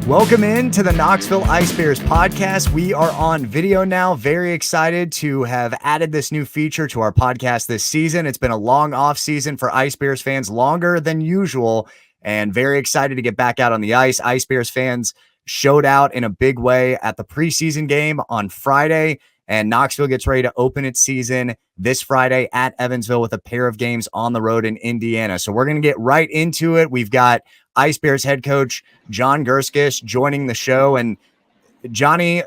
Welcome in to the Knoxville Ice Bears podcast. We are on video now. Very excited to have added this new feature to our podcast this season. It's been a long off season for Ice Bears fans, longer than usual, and very excited to get back out on the ice. Ice Bears fans showed out in a big way at the preseason game on Friday, and Knoxville gets ready to open its season this Friday at Evansville with a pair of games on the road in Indiana. So we're going to get right into it. We've got Ice Bears head coach John Gurskis joining the show. And Johnny,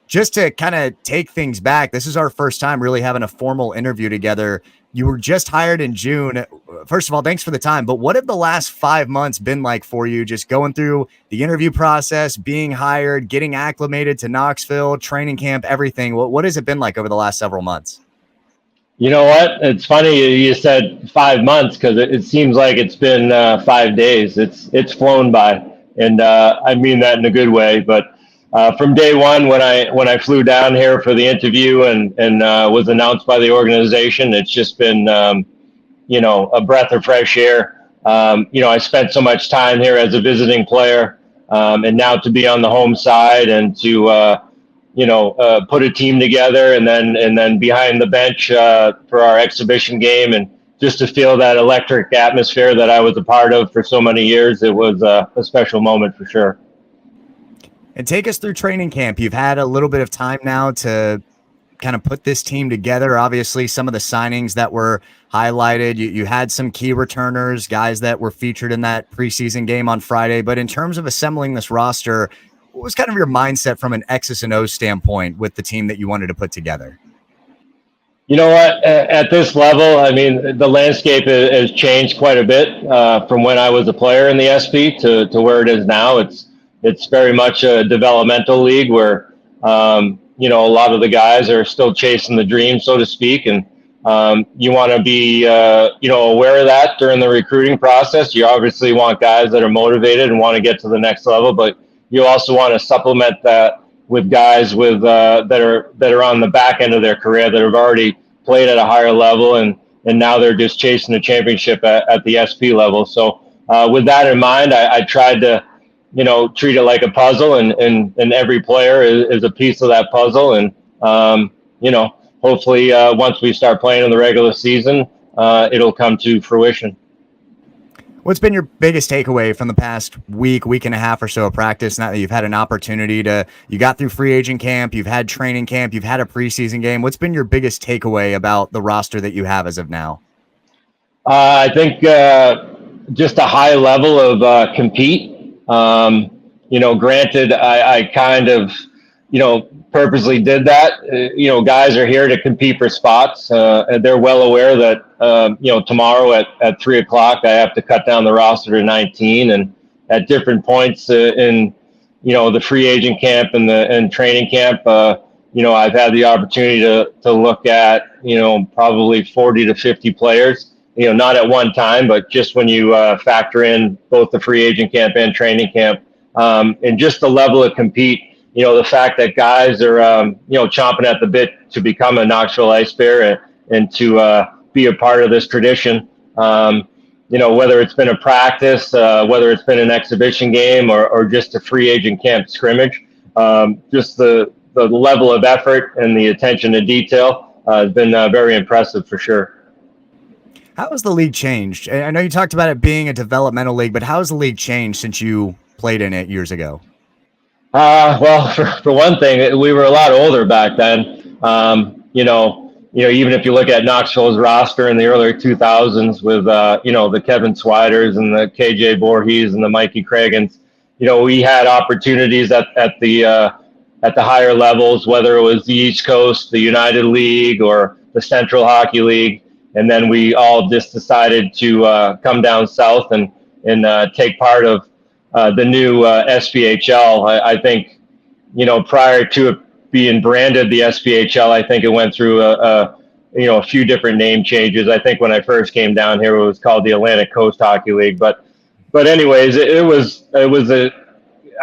just to kind of take things back, this is our first time really having a formal interview together. You were just hired in June. First of all, thanks for the time. But what have the last 5 months been like for you, just going through the interview process, being hired, getting acclimated to Knoxville, training camp, everything? What has it been like over the last several months? You know what? It's funny you said 5 months because it seems like it's been 5 days. It's flown by, and I mean that in a good way. But from day one, when I flew down here for the interview and was announced by the organization, it's just been a breath of fresh air. I spent so much time here as a visiting player, and now to be on the home side and to put a team together and then behind the bench for our exhibition game, and just to feel that electric atmosphere that I was a part of for so many years. It was a special moment for sure. And take us through training camp. You've had a little bit of time now to kind of put this team together. Obviously, some of the signings that were highlighted, you had some key returners, guys that were featured in that preseason game on Friday. But in terms of assembling this roster, what was kind of your mindset from an X's and O's standpoint with the team that you wanted to put together? You know what? At this level, I mean, the landscape has changed quite a bit from when I was a player in the SP to where it is now. It's very much a developmental league where, a lot of the guys are still chasing the dream, so to speak. And you want to be, aware of that during the recruiting process. You obviously want guys that are motivated and want to get to the next level, but you also want to supplement that with guys with that are on the back end of their career, that have already played at a higher level, and now they're just chasing the championship at the SP level. So with that in mind, I tried to treat it like a puzzle, and every player is a piece of that puzzle. And hopefully once we start playing in the regular season, it'll come to fruition. What's been your biggest takeaway from the past week and a half or so of practice, now that you've had an opportunity you got through free agent camp, you've had training camp, you've had a preseason game? What's been your biggest takeaway about the roster that you have as of now? I think just a high level of compete. Granted, I kind of, purposely did that. Guys are here to compete for spots. And they're well aware that, tomorrow at 3:00, I have to cut down the roster to 19. And at different points in, the free agent camp and training camp, I've had the opportunity to look at, probably 40 to 50 players, not at one time, but just when you factor in both the free agent camp and training camp, and just the level of compete. The fact that guys are, chomping at the bit to become a Knoxville Ice Bear and to be a part of this tradition. Whether it's been a practice, whether it's been an exhibition game or just a free agent camp scrimmage, just the level of effort and the attention to detail has been very impressive for sure. How has the league changed? I know you talked about it being a developmental league, but how has the league changed since you played in it years ago? Well, for one thing, we were a lot older back then. Even if you look at Knoxville's roster in the early 2000s with, the Kevin Swiders and the KJ Voorhees and the Mikey Cragans, we had opportunities at the higher levels, whether it was the East Coast, the United League, or the Central Hockey League. And then we all just decided to come down south and take part of the new SPHL. I think, prior to it being branded the SPHL, I think it went through a few different name changes. I think when I first came down here, it was called the Atlantic Coast Hockey League. But anyways,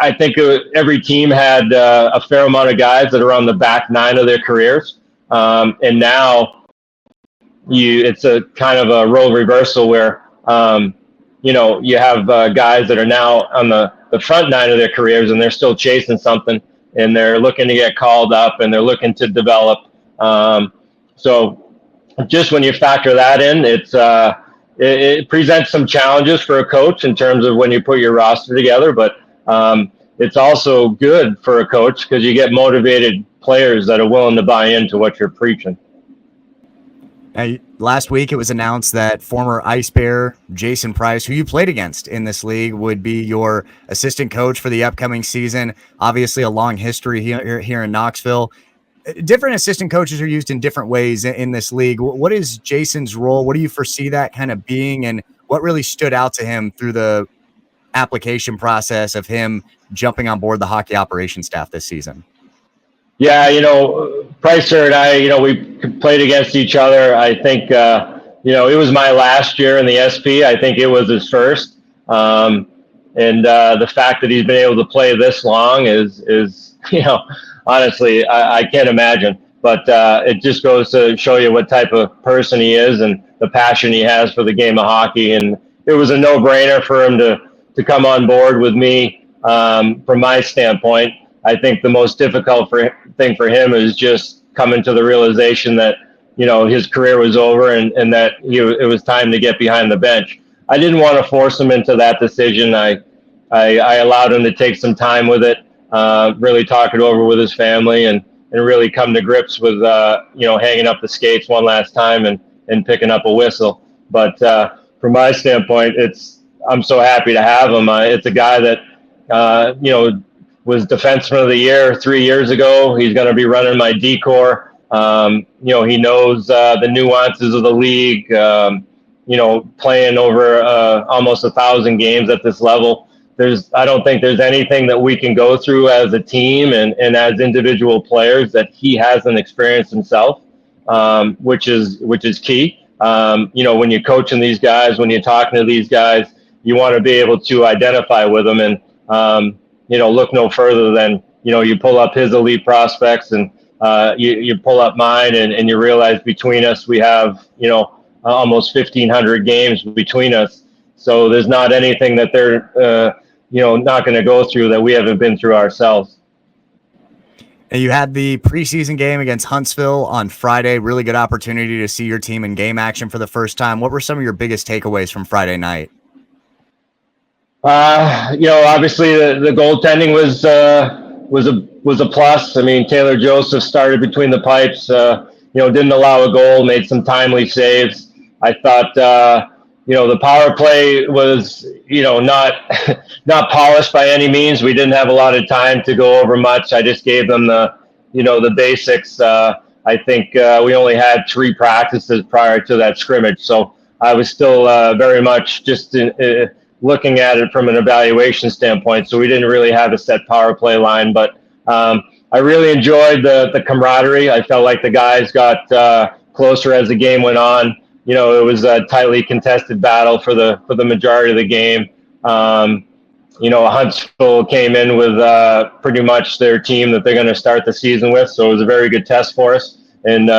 I think every team had a fair amount of guys that are on the back nine of their careers, and now it's a kind of a role reversal where you have guys that are now on the the front nine of their careers, and they're still chasing something, and they're looking to get called up, and they're looking to develop. So just when you factor that in, it presents some challenges for a coach in terms of when you put your roster together, but it's also good for a coach because you get motivated players that are willing to buy into what you're preaching. Now, last week it was announced that former Ice Bear Jason Price, who you played against in this league, would be your assistant coach for the upcoming season. Obviously a long history here in Knoxville. Different assistant coaches are used in different ways in this league. What is Jason's role? What do you foresee that kind of being, and what really stood out to him through the application process of him jumping on board the hockey operations staff this season? Yeah, Pricer and I, we played against each other. I think, it was my last year in the SP. I think it was his first. And the fact that he's been able to play this long is honestly, I can't imagine. But it just goes to show you what type of person he is and the passion he has for the game of hockey. And it was a no-brainer for him to come on board with me. From my standpoint, I think the most difficult thing for him is just coming to the realization that, his career was over and that it was time to get behind the bench. I didn't want to force him into that decision. I allowed him to take some time with it, really talk it over with his family and really come to grips with, hanging up the skates one last time and picking up a whistle. But from my standpoint, I'm so happy to have him. It's a guy that, was defenseman of the year 3 years ago. He's going to be running my D-corps. He knows the nuances of the league, playing over almost 1,000 games at this level. I don't think there's anything that we can go through as a team and as individual players that he hasn't experienced himself, which is key. When you're coaching these guys, when you're talking to these guys, you want to be able to identify with them and, look no further than, you pull up his elite prospects and you pull up mine and you realize between us, we have, almost 1,500 games between us. So there's not anything that they're, not going to go through that we haven't been through ourselves. And you had the preseason game against Huntsville on Friday. Really good opportunity to see your team in game action for the first time. What were some of your biggest takeaways from Friday night? Obviously the goaltending was a plus. I mean, Taylor Joseph started between the pipes, didn't allow a goal, made some timely saves. I thought, the power play was, not polished by any means. We didn't have a lot of time to go over much. I just gave them the basics. I think we only had 3 practices prior to that scrimmage. So I was still very much just looking at it from an evaluation standpoint. So we didn't really have a set power play line, but I really enjoyed the camaraderie. I felt like the guys got closer as the game went on. It was a tightly contested battle for the majority of the game. Huntsville came in with pretty much their team that they're going to start the season with. So it was a very good test for us. And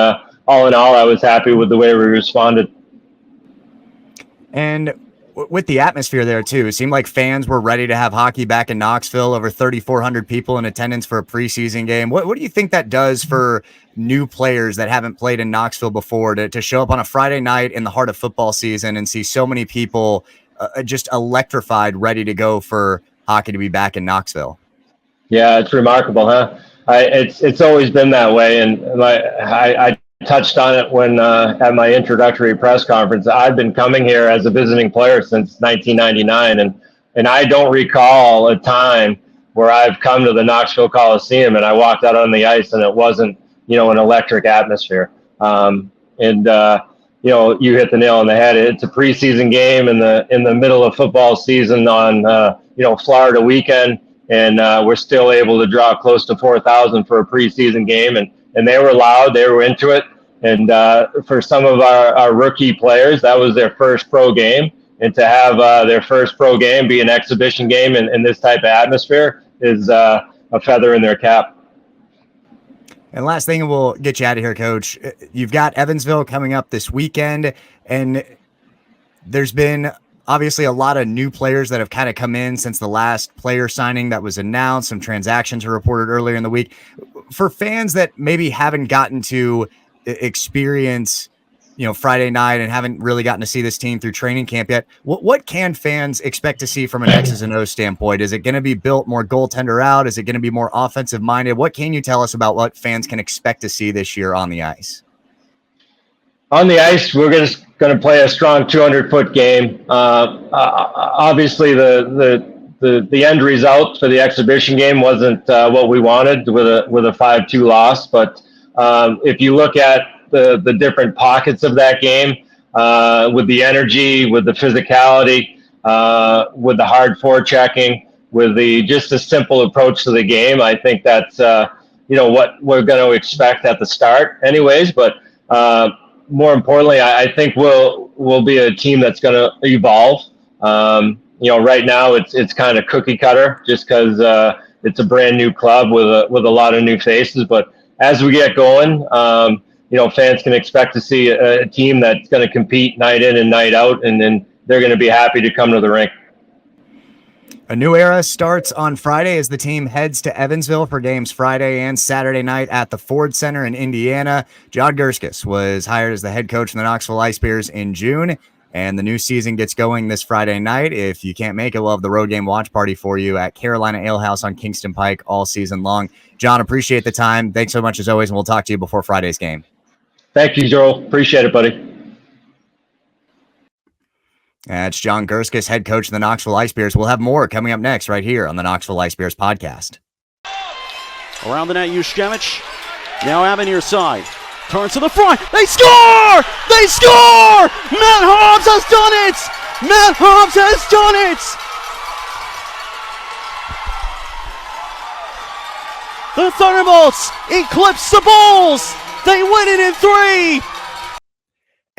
all in all, I was happy with the way we responded. And with the atmosphere there too, it seemed like fans were ready to have hockey back in Knoxville. Over 3,400 people in attendance for a preseason game. What do you think that does for new players that haven't played in Knoxville before to show up on a Friday night in the heart of football season and see so many people just electrified, ready to go for hockey to be back in Knoxville? Yeah, it's remarkable, huh? It's always been that way, and I touched on it when at my introductory press conference. I've been coming here as a visiting player since 1999, and I don't recall a time where I've come to the Knoxville Coliseum and I walked out on the ice and it wasn't, an electric atmosphere. You hit the nail on the head. It's a preseason game in the middle of football season on Florida weekend, and we're still able to draw close to 4,000 for a preseason game, and they were loud, they were into it. And for some of our rookie players, that was their first pro game. And to have their first pro game be an exhibition game in this type of atmosphere is a feather in their cap. And last thing, and we'll get you out of here, Coach. You've got Evansville coming up this weekend, and there's been Obviously, a lot of new players that have kind of come in since the last player signing that was announced. Some transactions were reported earlier in the week. For fans that maybe haven't gotten to experience, Friday night and haven't really gotten to see this team through training camp yet, what can fans expect to see from an X's and O's standpoint? Is it going to be built more goaltender out? Is it going to be more offensive minded? What can you tell us about what fans can expect to see this year on the ice? On the ice, we're just going to play a strong 200-foot game. Obviously, the end result for the exhibition game wasn't what we wanted with a 5-2 loss. But if you look at the different pockets of that game, with the energy, with the physicality, with the hard forechecking, with just a simple approach to the game, I think that's what we're going to expect at the start, anyways. But more importantly, I think we'll be a team that's going to evolve. Right now it's kind of cookie cutter just because it's a brand new club with a lot of new faces. But as we get going, fans can expect to see a team that's going to compete night in and night out, and then they're going to be happy to come to the rink. A new era starts on Friday as the team heads to Evansville for games Friday and Saturday night at the Ford Center in Indiana. John Gurskis was hired as the head coach of the Knoxville Ice Bears in June, and the new season gets going this Friday night. If you can't make it, we'll have the road game watch party for you at Carolina Ale House on Kingston Pike all season long. John, appreciate the time. Thanks so much as always, and we'll talk to you before Friday's game. Thank you, Joel. Appreciate it, buddy. That's John Gurskis, head coach of the Knoxville Ice Bears. We'll have more coming up next right here on the Knoxville Ice Bears podcast. Around the net, Yushkevich. Now Avenir side. Turns to the front. They score! They score! Matt Hobbs has done it! Matt Hobbs has done it! The Thunderbolts eclipse the Bulls! They win it in 3!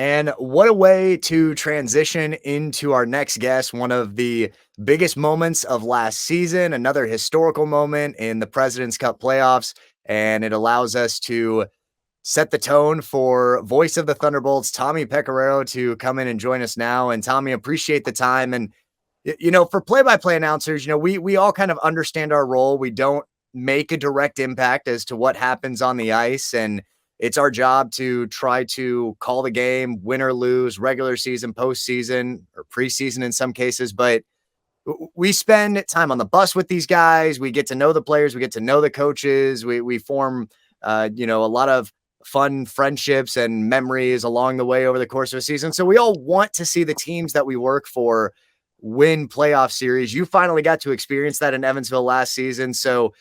And what a way to transition into our next guest, one of the biggest moments of last season, another historical moment in the President's Cup playoffs, and it allows us to set the tone for voice of the Thunderbolts, Tommy Pecoraro, to come in and join us now. And Tommy, appreciate the time. And, for play-by-play announcers, we all kind of understand our role. We don't make a direct impact as to what happens on the ice, and it's our job to try to call the game, win or lose, regular season, postseason, or preseason in some cases. But we spend time on the bus with these guys. We get to know the players. We get to know the coaches. We form, a lot of fun friendships and memories along the way over the course of a season. So we all want to see the teams that we work for win playoff series. You finally got to experience that in Evansville last season. So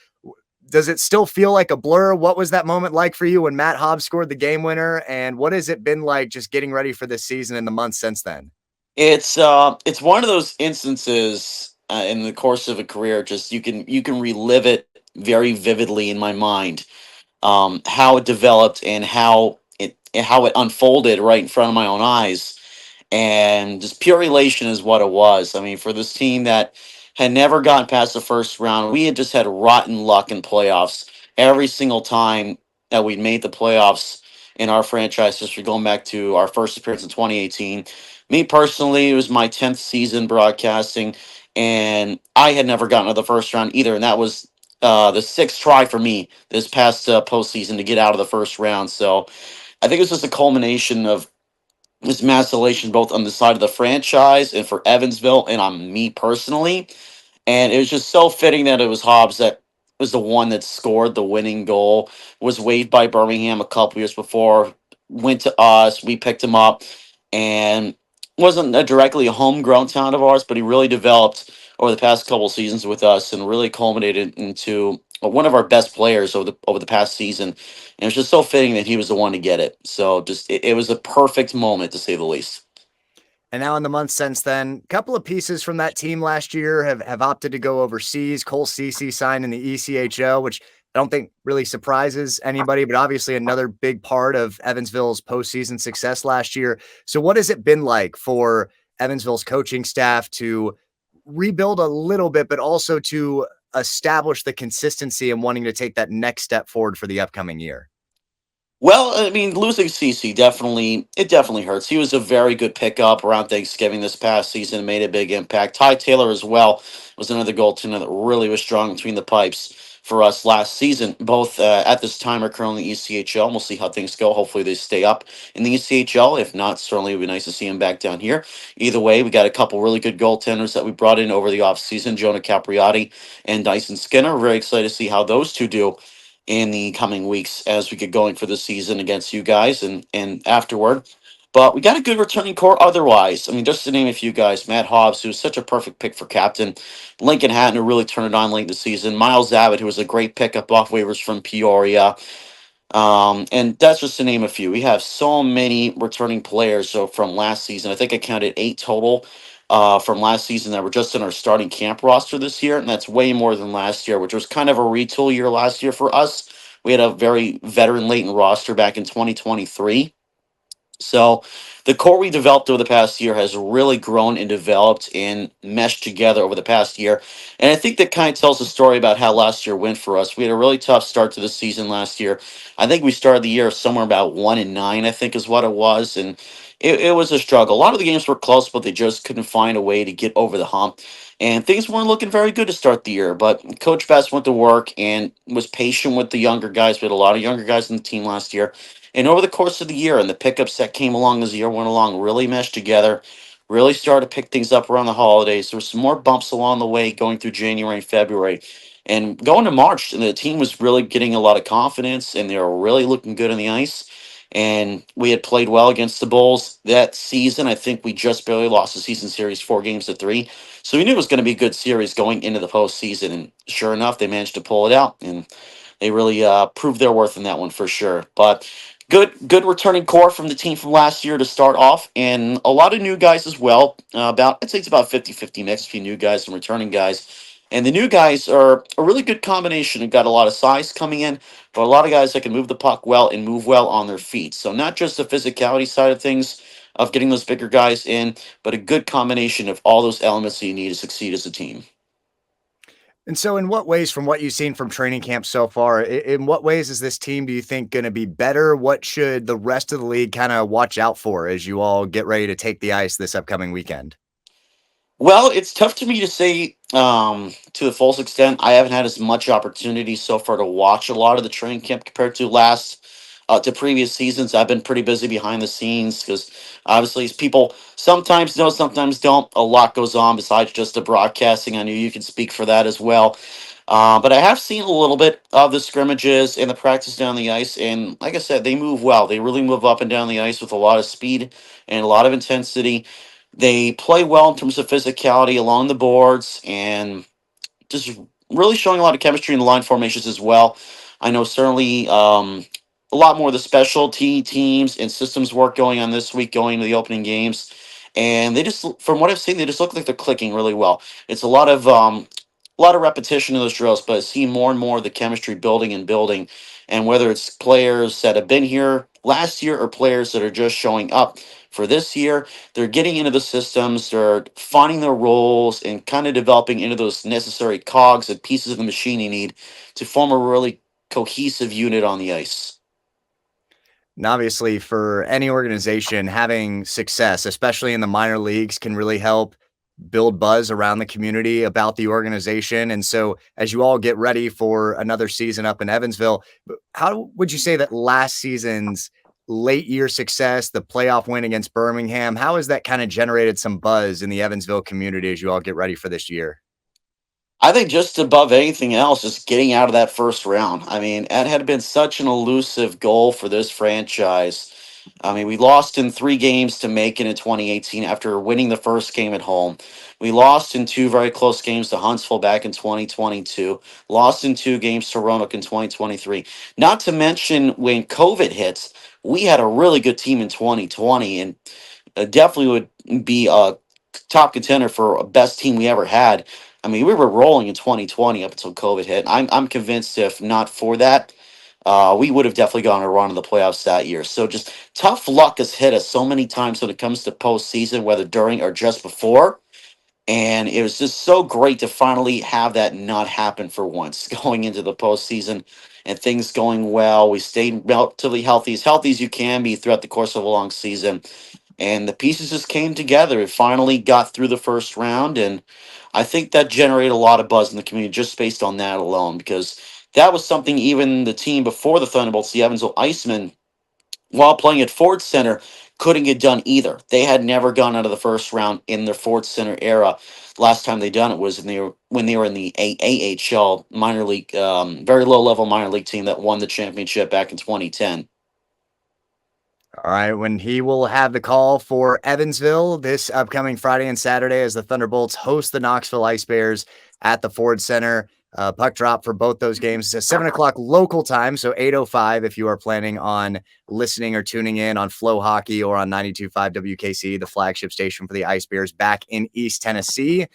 does it still feel like a blur? What was that moment like for you when Matt Hobbs scored the game winner? And what has it been like just getting ready for this season in the months since then? It's one of those instances in the course of a career. Just you can relive it very vividly in my mind. How it developed and how it unfolded right in front of my own eyes, and just pure elation is what it was. I mean, for this team that had never gotten past the first round, we had just had rotten luck in playoffs every single time that we'd made the playoffs in our franchise history, going back to our first appearance in 2018. Me personally, it was my 10th season broadcasting, and I had never gotten to the first round either, and that was the sixth try for me this past postseason to get out of the first round. So I think it was just a culmination of this mass elation, both on the side of the franchise and for Evansville and on me personally. And it was just so fitting that it was Hobbs that was the one that scored the winning goal, was waived by Birmingham a couple years before, went to us, we picked him up, and wasn't directly a homegrown talent of ours, but he really developed over the past couple seasons with us and really culminated into one of our best players over the past season. And it was just so fitting that he was the one to get it. So just it was a perfect moment, to say the least. And now in the months since then, a couple of pieces from that team last year have opted to go overseas. Cole Ceci signed in the ECHL, which I don't think really surprises anybody, but obviously another big part of Evansville's postseason success last year. So what has it been like for Evansville's coaching staff to rebuild a little bit, but also to establish the consistency and wanting to take that next step forward for the upcoming year? Well, I mean, losing CC definitely hurts. He was a very good pickup around Thanksgiving this past season, made a big impact. Ty Taylor as well was another goaltender that really was strong between the pipes for us last season. Both at this time are currently in the ECHL. We'll see how things go. Hopefully they stay up in the ECHL. If not, certainly it would be nice to see him back down here. Either way, we got a couple really good goaltenders that we brought in over the offseason, Jonah Capriati and Dyson Skinner. Very excited to see how those two do in the coming weeks as we get going for the season against you guys and afterward. But we got a good returning core otherwise. I mean, just to name a few guys, Matt Hobbs, who's such a perfect pick for captain. Lincoln Hatton, who really turned it on late in the season. Miles Abbott, who was a great pickup off waivers from Peoria. And that's just to name a few. We have so many returning players. So from last season, I think I counted 8 total from last season that were just in our starting camp roster this year, and that's way more than last year, which was kind of a retool year last year for us. We had a very veteran laden roster back in 2023. So the core we developed over the past year has really grown and developed and meshed together over the past year. And I think that kind of tells the story about how last year went for us. We had a really tough start to the season last year. I think we started the year somewhere about 1-9, I think is what it was. And it was a struggle. A lot of the games were close, but they just couldn't find a way to get over the hump. And things weren't looking very good to start the year. But Coach Best went to work and was patient with the younger guys. We had a lot of younger guys in the team last year, and over the course of the year, and the pickups that came along as the year went along really meshed together, really started to pick things up around the holidays. There were some more bumps along the way going through January and February. And going to March, the team was really getting a lot of confidence and they were really looking good on the ice. And we had played well against the Bulls that season. I think we just barely lost the season series 4-3. So we knew it was going to be a good series going into the postseason. And sure enough, they managed to pull it out. And they really proved their worth in that one for sure. But good returning core from the team from last year to start off, and a lot of new guys as well. About I'd say it's about 50-50 mix between new guys and returning guys. And the new guys are a really good combination. They've got a lot of size coming in, but a lot of guys that can move the puck well and move well on their feet. So not just the physicality side of things of getting those bigger guys in, but a good combination of all those elements that you need to succeed as a team. And so, in what ways, from what you've seen from training camp so far, in what ways is this team, do you think, going to be better? What should the rest of the league kind of watch out for as you all get ready to take the ice this upcoming weekend? Well, it's tough to me to say to the fullest extent. I haven't had as much opportunity so far to watch a lot of the training camp compared to to previous seasons. I've been pretty busy behind the scenes because obviously, as people sometimes know, sometimes don't. A lot goes on besides just the broadcasting. I know you can speak for that as well. But I have seen a little bit of the scrimmages and the practice down the ice, and like I said, they move well. They really move up and down the ice with a lot of speed and a lot of intensity. They play well in terms of physicality along the boards and just really showing a lot of chemistry in the line formations as well. I know certainly a lot more of the specialty teams and systems work going on this week going into the opening games. And they just, from what I've seen, they just look like they're clicking really well. It's a lot of repetition in those drills, but I see more and more of the chemistry building and building. And whether it's players that have been here last year or players that are just showing up for this year, they're getting into the systems, they're finding their roles and kind of developing into those necessary cogs and pieces of the machine you need to form a really cohesive unit on the ice. And obviously, for any organization, having success, especially in the minor leagues, can really help build buzz around the community about the organization. And so, as you all get ready for another season up in Evansville, how would you say that last season's late year success, the playoff win against Birmingham, how has that kind of generated some buzz in the Evansville community as you all get ready for this year? I think just above anything else, just getting out of that first round. I mean, it had been such an elusive goal for this franchise. I mean, we lost in 3 games to Macon in 2018 after winning the first game at home. We lost in 2 very close games to Huntsville back in 2022. Lost in 2 games to Roanoke in 2023. Not to mention when COVID hits, we had a really good team in 2020 and definitely would be a top contender for a best team we ever had. I mean, we were rolling in 2020 up until COVID hit. I'm convinced if not for that, we would have definitely gone a run in the playoffs that year. So just tough luck has hit us so many times when it comes to postseason, whether during or just before. And it was just so great to finally have that not happen for once, going into the postseason and things going well. We stayed relatively healthy as you can be throughout the course of a long season. And the pieces just came together. It finally got through the first round. And I think that generated a lot of buzz in the community just based on that alone, because that was something even the team before the Thunderbolts, the Evansville Icemen, while playing at Ford Center, couldn't get done either. They had never gone out of the first round in their Ford Center era. Last time they done it was when they were in the AAHL minor league, very low level minor league team that won the championship back in 2010. All right, when he will have the call for Evansville this upcoming Friday and Saturday as the Thunderbolts host the Knoxville Ice Bears at the Ford Center. Puck drop for both those games. It's 7 o'clock local time, so 8:05 if you are planning on listening or tuning in on Flow Hockey or on 92.5 WKC, the flagship station for the Ice Bears back in East Tennessee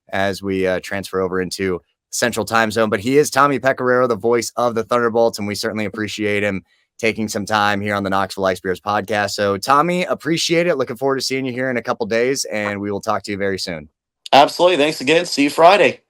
as we transfer over into Central Time Zone. But he is Tommy Pecoraro, the voice of the Thunderbolts, and we certainly appreciate him taking some time here on the Knoxville Ice Bears podcast. So, Tommy, appreciate it. Looking forward to seeing you here in a couple days, and we will talk to you very soon. Absolutely. Thanks again. See you Friday.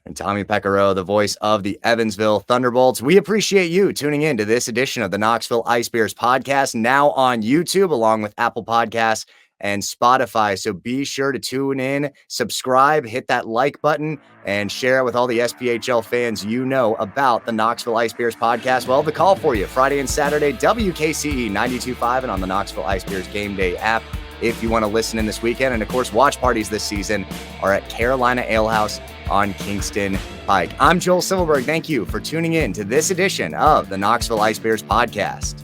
And Tommy Pecoraro, the voice of the Evansville Thunderbolts. We appreciate you tuning in to this edition of the Knoxville Ice Bears podcast, now on YouTube, along with Apple Podcasts and Spotify. So be sure to tune in, subscribe, hit that like button, and share it with all the SPHL fans you know about the Knoxville Ice Bears podcast. Well, the call for you Friday and Saturday, WKCE 92.5 and on the Knoxville Ice Bears Game Day app if you want to listen in this weekend. And of course, watch parties this season are at Carolina Ale House on Kingston Pike. I'm Joel Silverberg. Thank you for tuning in to this edition of the Knoxville Ice Bears podcast.